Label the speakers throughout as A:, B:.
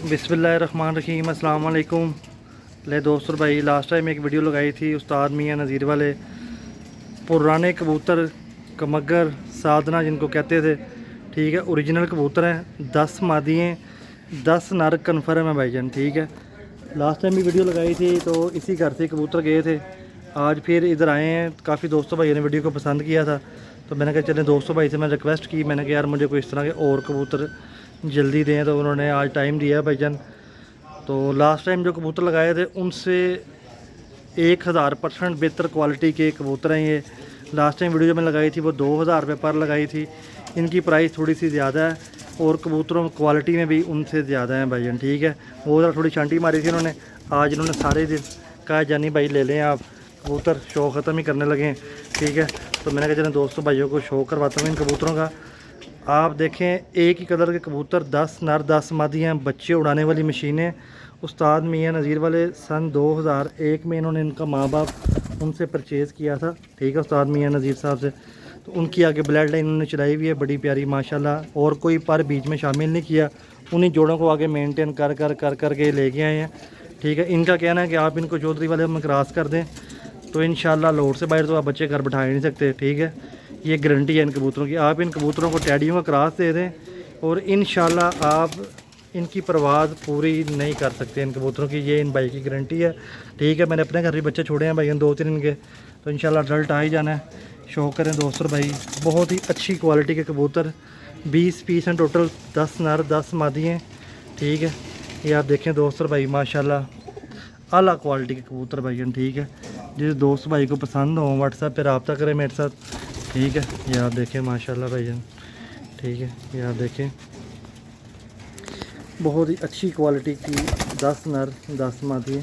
A: बिस्मिल्लाहिर्रहमानिर्रहीम अस्सलाम वालेकुम। ले दोस्तों भाई, लास्ट टाइम एक वीडियो लगाई थी उस्ताद मियाँ नज़ीर वाले पुराने कबूतर कमगर साधना जिनको कहते थे। ठीक है, ओरिजिनल कबूतर हैं, 10 मादी हैं, 10 नर कन्फर्म है भाईजान। ठीक है, लास्ट टाइम भी वीडियो लगाई थी तो इसी घर से कबूतर गए थे। आज फिर इधर आए हैं। काफ़ी दोस्तों भाई ने वीडियो को पसंद किया था तो मैंने कहा चलें, दोस्तों भाई से मैं रिक्वेस्ट की, मैंने कहा यार मुझे कोई इस तरह के और कबूतर जल्दी दें, तो उन्होंने आज टाइम दिया भाईजान। तो लास्ट टाइम जो कबूतर लगाए थे उनसे 1000% बेहतर क्वालिटी के कबूतर हैं ये। लास्ट टाइम वीडियो जो मैंने लगाई थी वो 2000 रुपये पर लगाई थी। इनकी प्राइस थोड़ी सी ज़्यादा है और कबूतरों क्वालिटी में भी उनसे ज़्यादा है भाईजान। ठीक है, वो ज़रा थोड़ी छांटी मारी थी उन्होंने। आज इन्होंने सारे दिन कहा जानी भाई ले लें आप कबूतर, शो ख़त्म ही करने लगे। ठीक है, तो मैंने कहा चलें दोस्तों भाइयों को शो करवाता हूँ इन कबूतरों का। आप देखें, एक ही कलर के कबूतर, 10 नर 10 मादियाँ, बच्चे उड़ाने वाली मशीनें। उस्ताद मियाँ नज़ीर वाले सन 2001 में इन्होंने इनका माँ बाप उनसे परचेज़ किया था। ठीक है, उस्ताद मियाँ नज़ीर साहब से। तो उनकी आगे ब्लड लाइन उन्होंने चलाई हुई है बड़ी प्यारी माशाल्लाह, और कोई पर बीच में शामिल नहीं किया। उन्हीं जोड़ों को आगे मेंटेन कर के लेके आए हैं। ठीक है, इनका कहना है कि आप इनको चौधरी वाले में क्रॉस कर दें तो इंशाल्लाह लोड से बाहर तो आप बच्चे घर बैठा ही नहीं सकते। ठीक है, ये गारंटी है इन कबूतरों की। आप इन कबूतरों को टैडियों का क्रॉस दे दें और इंशाल्लाह आप इनकी परवाज़ पूरी नहीं कर सकते इन कबूतरों की, ये इन भाई की गारंटी है। ठीक है, मैंने अपने घर भी बच्चे छोड़े हैं भाई 2-3 इनके, तो इंशाल्लाह रिजल्ट आ ही जाना है। शो करें दोस्तों भाई, बहुत ही अच्छी क्वालिटी के कबूतर, 20 पीस हैं टोटल, 10 नर 10 मादी हैं। ठीक है, ये आप देखें दोस्तों भाई माशाल्लाह आला क्वालिटी के कबूतर भाईजान। ठीक है, जिस दोस्त भाई को पसंद हो व्हाट्सएप पे रब्ता करें मेरे साथ। ठीक है, ये आप देखें माशाल्लाह भाईजान। ठीक है, ये आप देखें बहुत ही अच्छी क्वालिटी की 10 नर 10 मादी है।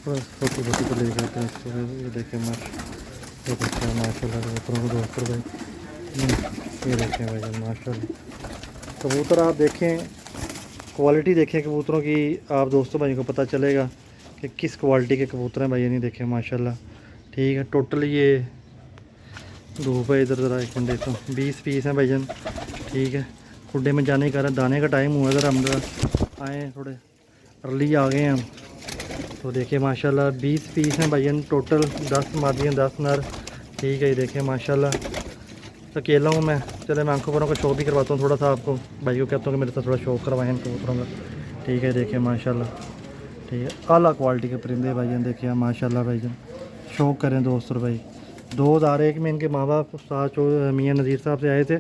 A: छोटी छोटी को ले जाते हैं इसको। ये देखें ये देखें माशाल्लाह कबूतरों को दोस्तों भाई, ये देखें भाईजान माशाल्लाह कबूतर। आप देखें क्वालिटी, देखें कबूतरों की, आप दोस्तों भाई को पता चलेगा कि किस क्वालिटी के कबूतर हैं भाई। नहीं देखें माशाल्लाह। ठीक है, टोटल ये धूप है इधर, ज़रा एक मिनट तो 20 पीस हैं भाईजान। ठीक है, खुड्डे में जाने का दाने का टाइम हुआ ज़रा, हम आए थोड़े अर्ली आ गए हैं हम। तो देखिए माशाल्लाह 20 पीस हैं भाईजान टोटल, 10 मादियाँ 10 नर। ठीक है, ये देखें माशाल्लाह। अकेला हूँ मैं, चले मैं आंखों पर का शो भी करवाता हूँ थोड़ा सा आपको। भाई को कहता हूँ कि मेरे साथ थोड़ा शो करवाएं इन कबूतरों का। ठीक है, देखें माशाल्लाह। ठीक है, आला क्वालिटी के परिंदे भाईजान, देखिए माशाल्लाह भाईजान। शौक़ करें दोस्तों भाई। 2001 में इनके माँ बाप उस्ताद मियाँ नज़ीर साहब से आए थे।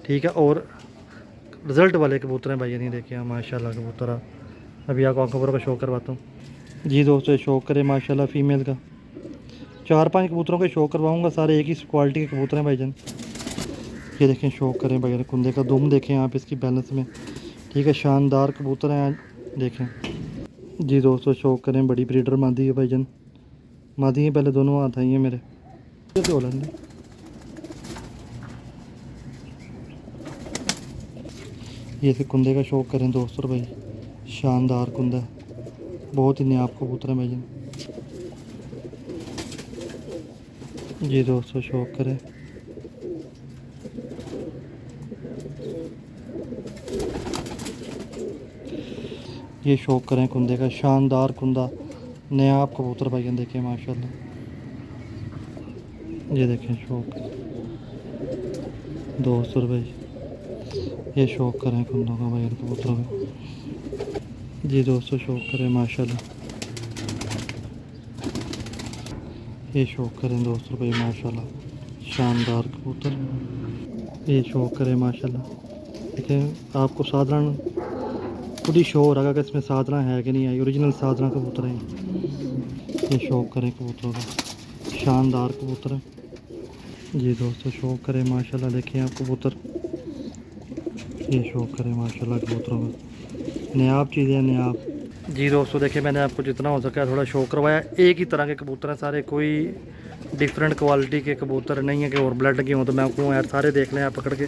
A: ठीक है, और रिज़ल्ट वाले कबूतर हैं भाई। नहीं देखिए माशाल्लाह कबूतर। अभी आपको आंखों पर का शो करवाता हूँ जी दोस्तों। शौक़ करें माशाल्लाह, फ़ीमेल का 4-5 कबूतरों के शो करवाऊँगा, सारे एक ही क्वालिटी के कबूतर हैं भाईजान। ये देखें, शौक़ करें भाई, कुंदे का दुम देखें आप इसकी बैलेंस में। ठीक है, शानदार कबूतर हैं देखें जी दोस्तों। शौक़ करें, बड़ी ब्रीडर मादी है भाईजान। मादी हैं पहले दोनों हाथ आई हैं मेरे। ये फिर कुंदे का शौक़ करें दोस्तों भाई, शानदार कुंदा, बहुत ही नायाब कबूतर है भाईजान जी दोस्तों। शौक़ करें, ये शौक़ करें कुंदे का, शानदार कुंदा, नायाब कबूतर भाईजान। देखें माशाल्लाह, ये देखें शौक़ दोस्तों भाई, ये शौक़ करें कुंदों का भाई कबूतरों का जी दोस्तों। शौक़ करें माशाल्लाह, ये शौक़ करें दोस्तों भाई माशाल्लाह, शानदार कबूतर। ये शौक़ करें माशाल्लाह। देखें आपको साधारण खुद ही शो हो रहा है कि इसमें साधना है कि नहीं है, ओरिजिनल साधना कबूतर है। ये शौक़ करें कबूतरों का, शानदार कबूतर है जी दोस्तों। शौक़ करें माशाल्लाह, देखें आप कबूतर, ये शौक़ करें माशाल्लाह कबूतरों का, नायाब चीज़ें नायाब जी दोस्तों। देखिए मैंने आपको जितना हो सका थोड़ा शो करवाया। एक ही तरह के कबूतर हैं सारे, कोई डिफरेंट क्वालिटी के कबूतर नहीं है कि और ब्लड के हों। तो मैं आपको यार सारे देख लें आप पकड़ के।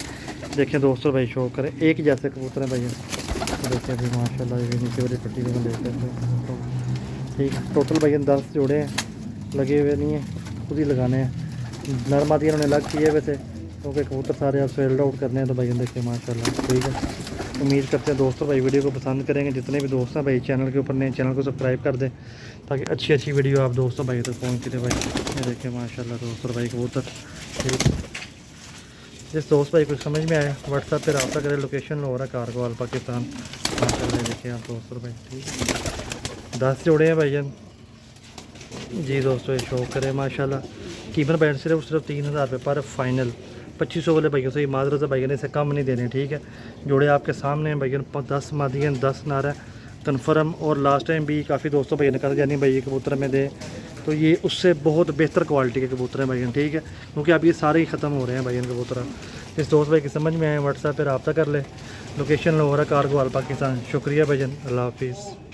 A: देखें दोस्तों भाई, शौक़ करें, एक ही जैसे कबूतर हैं भैया। देखिए अभी माशाल्लाह ये नीचे वाली पट्टी को देख सकते हैं। ठीक है, टोटल भैया 10 जोड़े हैं, लगे हुए नहीं हैं, खुद ही लगाने हैं। नरमादी इन्होंने अलग किए हुए थे क्योंकि कबूतर सारे आप सेल्ड आउट करने हैं। तो भैया देखिए माशाल्लाह। ठीक है, उम्मीद करते हैं दोस्तों भाई वीडियो को पसंद करेंगे। जितने भी दोस्त हैं भाई चैनल के ऊपर नए, चैनल को सब्सक्राइब कर दें ताकि अच्छी अच्छी वीडियो आप दोस्तों भाई तक पहुँचती रहे भाई। ये देखें माशाल्लाह दोस्तों भाई कबूतर। जिस दोस्त भाई कुछ समझ में आया व्हाट्सएप पे रब्ता करें। लोकेशन लाहौर कारगोवाल पाकिस्तान। माशाल्लाह देखिए आप दोस्तों भाई, ठीक 10 जोड़े हैं भाईजान जी दोस्तों, ये शौक करें माशाल्लाह। कीमत बैठ सिर्फ 3000 रुपये पर फाइनल। 2500 वाले भैया से माजरत है भैया ने, इसे कम नहीं देने, ठीक है। जोड़े आपके सामने हैं भैया, 10 मादियाँ 10 नारा कन्फर्म। और लास्ट टाइम भी काफ़ी दोस्तों भैया ने कहा यानी भाई कबूतर में दे, तो ये उससे बहुत बेहतर क्वालिटी के कबूतर हैं भैया, ठीक है। क्योंकि अब ये सारे ही ख़त्म हो रहे हैं भैया कबूतर। इस दोस्त भाई की समझ में आए व्हाट्सएप पर रब्ता कर ले। लोकेशन लाहौर कारगोवाल पाकिस्तान। शुक्रिया भैया, अल्लाह हाफिज़।